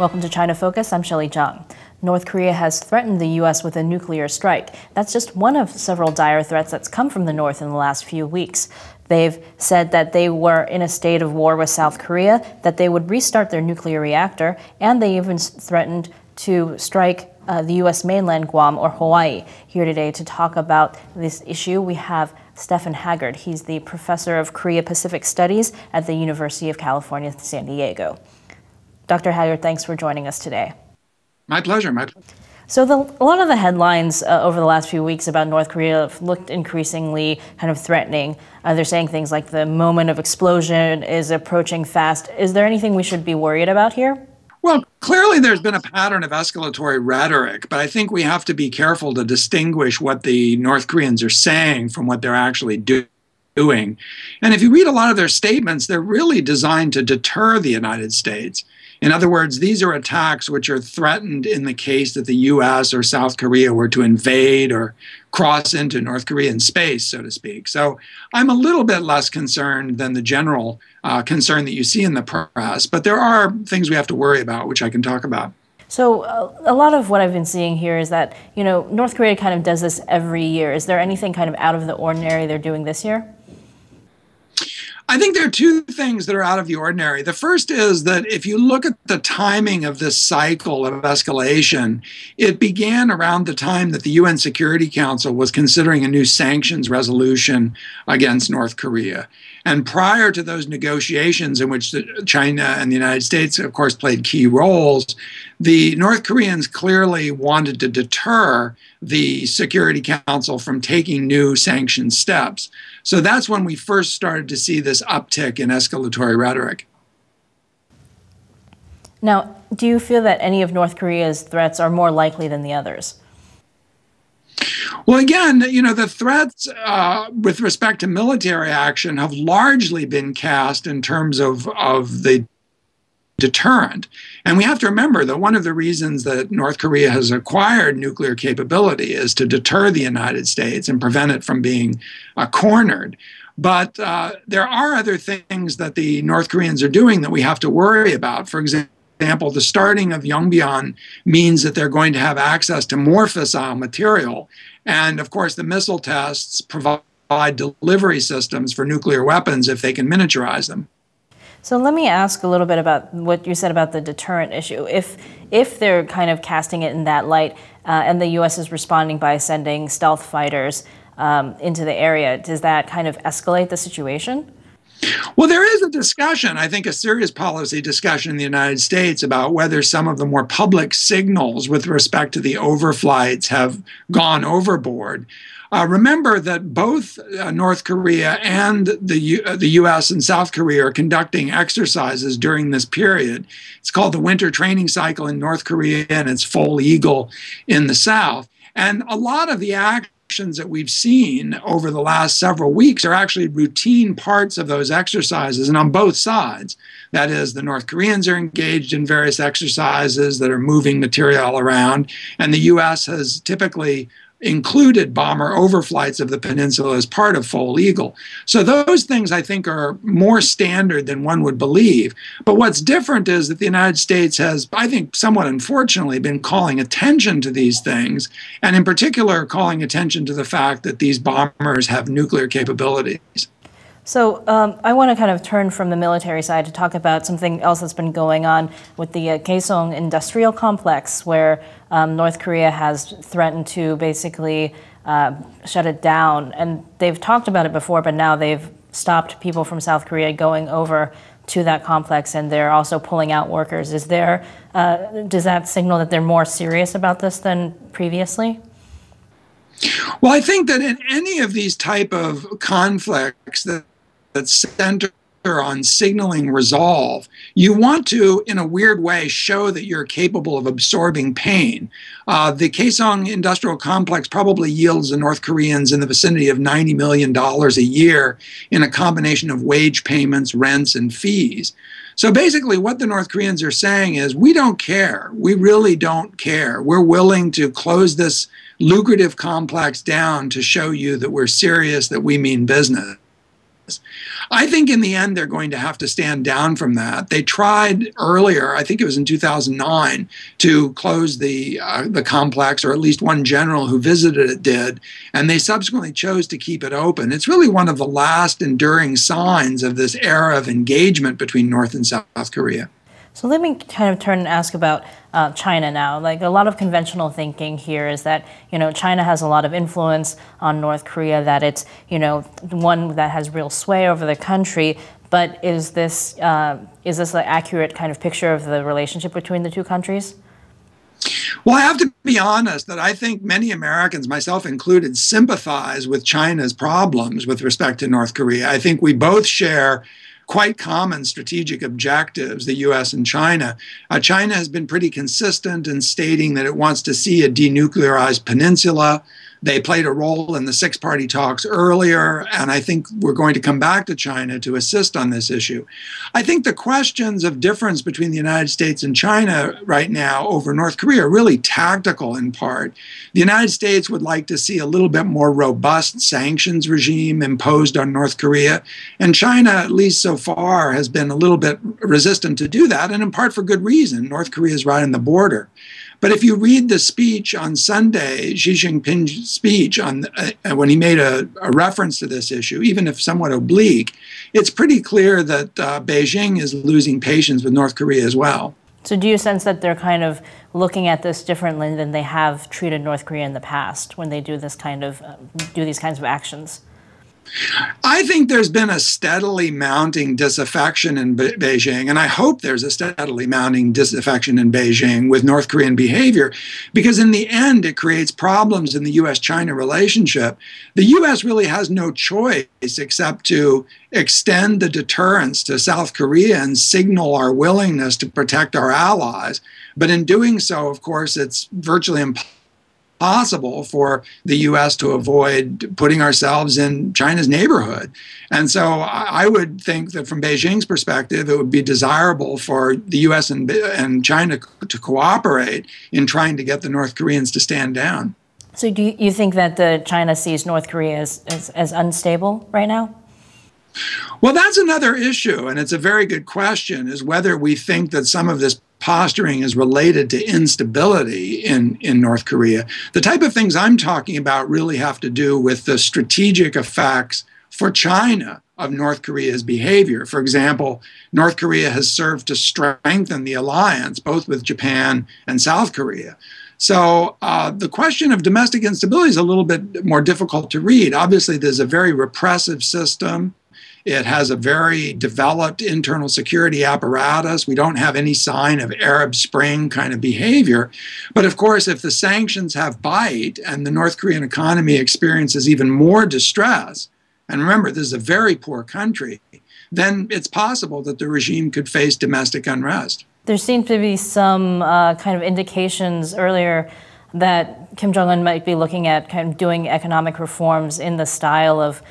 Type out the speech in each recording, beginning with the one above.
Welcome to China Focus. I'm Shelley Zhang. North Korea has threatened the U.S. with a nuclear strike. That's just one of several dire threats that's come from the North in the last few weeks. They've said that they were in a state of war with South Korea, that they would restart their nuclear reactor, and they even threatened to strike the U.S. mainland, Guam or Hawaii. Here today to talk about this issue, we have Stephan Haggard. He's the professor of Korea-Pacific Studies at the University of California, San Diego. Dr. Haggard, thanks for joining us today. My pleasure. So a lot of the headlines over the last few weeks about North Korea have looked increasingly kind of threatening. They're saying things like the moment of explosion is approaching fast. Is there anything we should be worried about here? Well, clearly there's been a pattern of escalatory rhetoric, but I think we have to be careful to distinguish what the North Koreans are saying from what they're actually doing. And if you read a lot of their statements, they're really designed to deter the United States. In other words, these are attacks which are threatened in the case that the U.S. or South Korea were to invade or cross into North Korean space, so to speak. So I'm a little bit less concerned than the general concern that you see in the press, but there are things we have to worry about, which I can talk about. So a lot of what I've been seeing here is that, North Korea kind of does this every year. Is there anything kind of out of the ordinary they're doing this year? I think there are two things that are out of the ordinary. The first is that if you look at the timing of this cycle of escalation, it began around the time that the UN Security Council was considering a new sanctions resolution against North Korea. And prior to those negotiations, in which China and the United States, of course, played key roles, the North Koreans clearly wanted to deter the Security Council from taking new sanction steps. So that's when we first started to see this uptick in escalatory rhetoric. Now, do you feel that any of North Korea's threats are more likely than the others? Well, again, the threats with respect to military action have largely been cast in terms of the deterrent. And we have to remember that one of the reasons that North Korea has acquired nuclear capability is to deter the United States and prevent it from being cornered. But there are other things that the North Koreans are doing that we have to worry about. For example, the starting of Yongbyon means that they're going to have access to more fissile material. And of course, the missile tests provide delivery systems for nuclear weapons if they can miniaturize them. So let me ask a little bit about what you said about the deterrent issue. If they're kind of casting it in that light and the U.S. is responding by sending stealth fighters into the area, does that kind of escalate the situation? Well, there is a discussion, I think a serious policy discussion in the United States about whether some of the more public signals with respect to the overflights have gone overboard. Remember that both North Korea and the U.S. and South Korea are conducting exercises during this period. It's called the Winter Training Cycle in North Korea, and it's Full Eagle in the South. And a lot of the actions that we've seen over the last several weeks are actually routine parts of those exercises, and on both sides. That is, the North Koreans are engaged in various exercises that are moving material around, and the U.S. has typically included bomber overflights of the peninsula as part of Full Eagle. So those things, I think, are more standard than one would believe. But what's different is that the United States has, I think, somewhat unfortunately, been calling attention to these things, and in particular, calling attention to the fact that these bombers have nuclear capabilities. So I want to kind of turn from the military side to talk about something else that's been going on with the Kaesong industrial complex, where North Korea has threatened to basically shut it down. And they've talked about it before, but now they've stopped people from South Korea going over to that complex, and they're also pulling out workers. Does that signal that they're more serious about this than previously? Well, I think that in any of these type of conflicts that center on signaling resolve, you want to, in a weird way, show that you're capable of absorbing pain. The Kaesong industrial complex probably yields the North Koreans in the vicinity of $90 million a year in a combination of wage payments, rents, and fees. So basically what the North Koreans are saying is, we don't care. We really don't care. We're willing to close this lucrative complex down to show you that we're serious, that we mean business. I think in the end, they're going to have to stand down from that. They tried earlier, I think it was in 2009, to close the complex, or at least one general who visited it did, and they subsequently chose to keep it open. It's really one of the last enduring signs of this era of engagement between North and South Korea. So let me kind of turn and ask about China now. Like, a lot of conventional thinking here is that, China has a lot of influence on North Korea, that it's, one that has real sway over the country. But is this an accurate kind of picture of the relationship between the two countries? Well, I have to be honest that I think many Americans, myself included, sympathize with China's problems with respect to North Korea. I think we both share quite common strategic objectives, the U.S. and China. China has been pretty consistent in stating that it wants to see a denuclearized peninsula. They played a role in the six-party talks earlier, and I think we're going to come back to China to assist on this issue. I think the questions of difference between the United States and China right now over North Korea are really tactical in part. The United States would like to see a little bit more robust sanctions regime imposed on North Korea, and China, at least so far, has been a little bit resistant to do that, and in part for good reason. North Korea is right on the border. But if you read the speech on Sunday, Xi Jinping's speech when he made a reference to this issue, even if somewhat oblique, it's pretty clear that Beijing is losing patience with North Korea as well. So do you sense that they're kind of looking at this differently than they have treated North Korea in the past when they do these kinds of actions? I think there's been a steadily mounting disaffection in Beijing, and I hope there's a steadily mounting disaffection in Beijing with North Korean behavior, because in the end, it creates problems in the U.S.-China relationship. The U.S. really has no choice except to extend the deterrence to South Korea and signal our willingness to protect our allies. But in doing so, of course, it's virtually impossible for the U.S. to avoid putting ourselves in China's neighborhood. And so I would think that from Beijing's perspective, it would be desirable for the U.S. and China to cooperate in trying to get the North Koreans to stand down. So do you think that China sees North Korea as unstable right now? Well, that's another issue, and it's a very good question, is whether we think that some of this posturing is related to instability in North Korea. The type of things I'm talking about really have to do with the strategic effects for China of North Korea's behavior. For example, North Korea has served to strengthen the alliance, both with Japan and South Korea. So the question of domestic instability is a little bit more difficult to read. Obviously, there's a very repressive system. It has a very developed internal security apparatus. We don't have any sign of Arab Spring kind of behavior. But of course, if the sanctions have bite and the North Korean economy experiences even more distress, and remember, this is a very poor country, then it's possible that the regime could face domestic unrest. There seemed to be some kind of indications earlier that Kim Jong-un might be looking at kind of doing economic reforms in the style of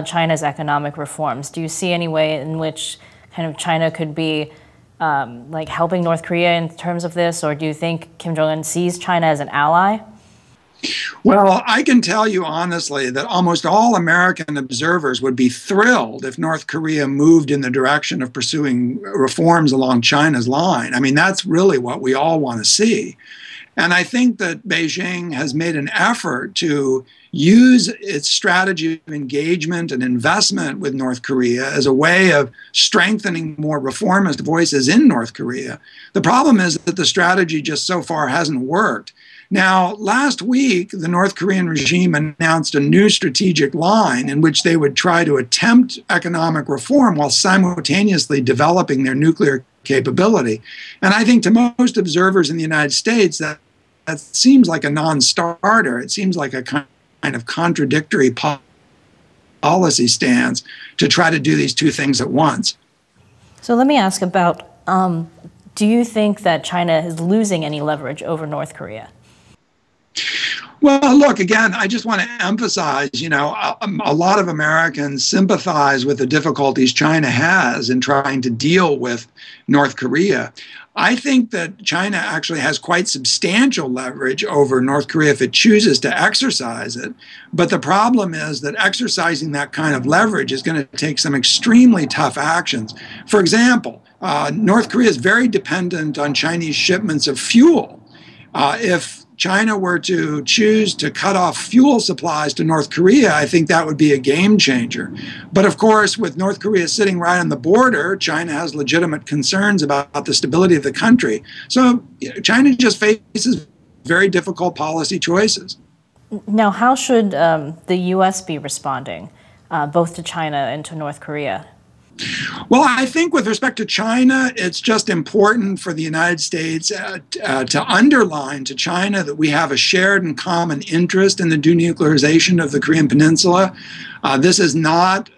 China's economic reforms. Do you see any way in which kind of China could be like helping North Korea in terms of this, or do you think Kim Jong-un sees China as an ally? Well, I can tell you honestly that almost all American observers would be thrilled if North Korea moved in the direction of pursuing reforms along China's line. I mean, that's really what we all want to see. And I think that Beijing has made an effort to use its strategy of engagement and investment with North Korea as a way of strengthening more reformist voices in North Korea. The problem is that the strategy just so far hasn't worked. Now, last week, the North Korean regime announced a new strategic line in which they would try to attempt economic reform while simultaneously developing their nuclear capability. And I think to most observers in the United States, that seems like a non-starter. It seems like a kind of contradictory policy stance to try to do these two things at once. So let me ask about, do you think that China is losing any leverage over North Korea? Well, look, again, I just want to emphasize, a lot of Americans sympathize with the difficulties China has in trying to deal with North Korea. I think that China actually has quite substantial leverage over North Korea if it chooses to exercise it. But the problem is that exercising that kind of leverage is going to take some extremely tough actions. For example, North Korea is very dependent on Chinese shipments of fuel. If China were to choose to cut off fuel supplies to North Korea, I think that would be a game changer. But of course, with North Korea sitting right on the border, China has legitimate concerns about the stability of the country. So China just faces very difficult policy choices. Now, how should the U.S. be responding, both to China and to North Korea? Well, I think with respect to China, it's just important for the United States to underline to China that we have a shared and common interest in the denuclearization of the Korean Peninsula. This is not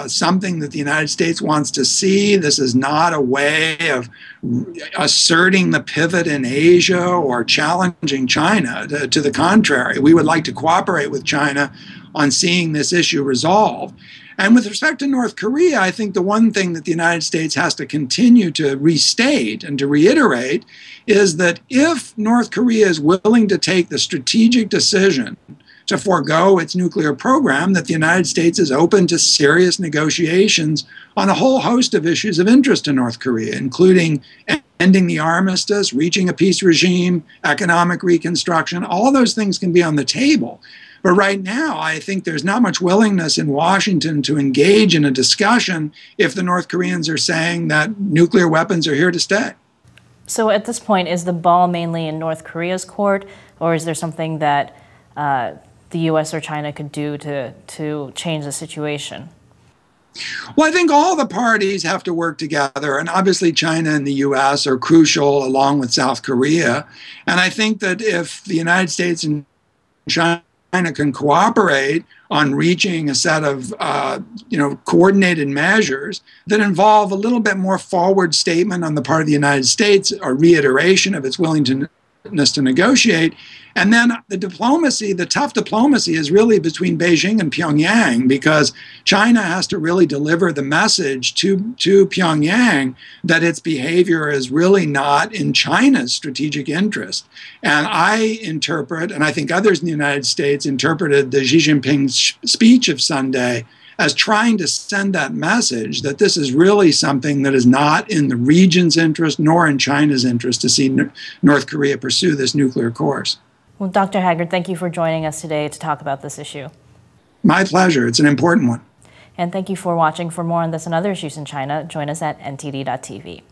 something that the United States wants to see. This is not a way of asserting the pivot in Asia or challenging China. To the contrary, we would like to cooperate with China on seeing this issue resolved. And with respect to North Korea, I think the one thing that the United States has to continue to restate and to reiterate is that if North Korea is willing to take the strategic decision to forego its nuclear program, that the United States is open to serious negotiations on a whole host of issues of interest to North Korea, including ending the armistice, reaching a peace regime, economic reconstruction. All those things can be on the table. But right now, I think there's not much willingness in Washington to engage in a discussion if the North Koreans are saying that nuclear weapons are here to stay. So at this point, is the ball mainly in North Korea's court, or is there something that the U.S. or China could do to change the situation? Well, I think all the parties have to work together, and obviously China and the U.S. are crucial along with South Korea. And I think that if the United States and China can cooperate on reaching a set of coordinated measures that involve a little bit more forward statement on the part of the United States, a reiteration of its willingness to negotiate. And then the diplomacy, the tough diplomacy is really between Beijing and Pyongyang, because China has to really deliver the message to Pyongyang that its behavior is really not in China's strategic interest. And I interpret, and I think others in the United States interpreted the Xi Jinping's speech of Sunday as trying to send that message that this is really something that is not in the region's interest nor in China's interest to see North Korea pursue this nuclear course. Well, Dr. Haggard, thank you for joining us today to talk about this issue. My pleasure. It's an important one. And thank you for watching. For more on this and other issues in China, join us at ntd.tv.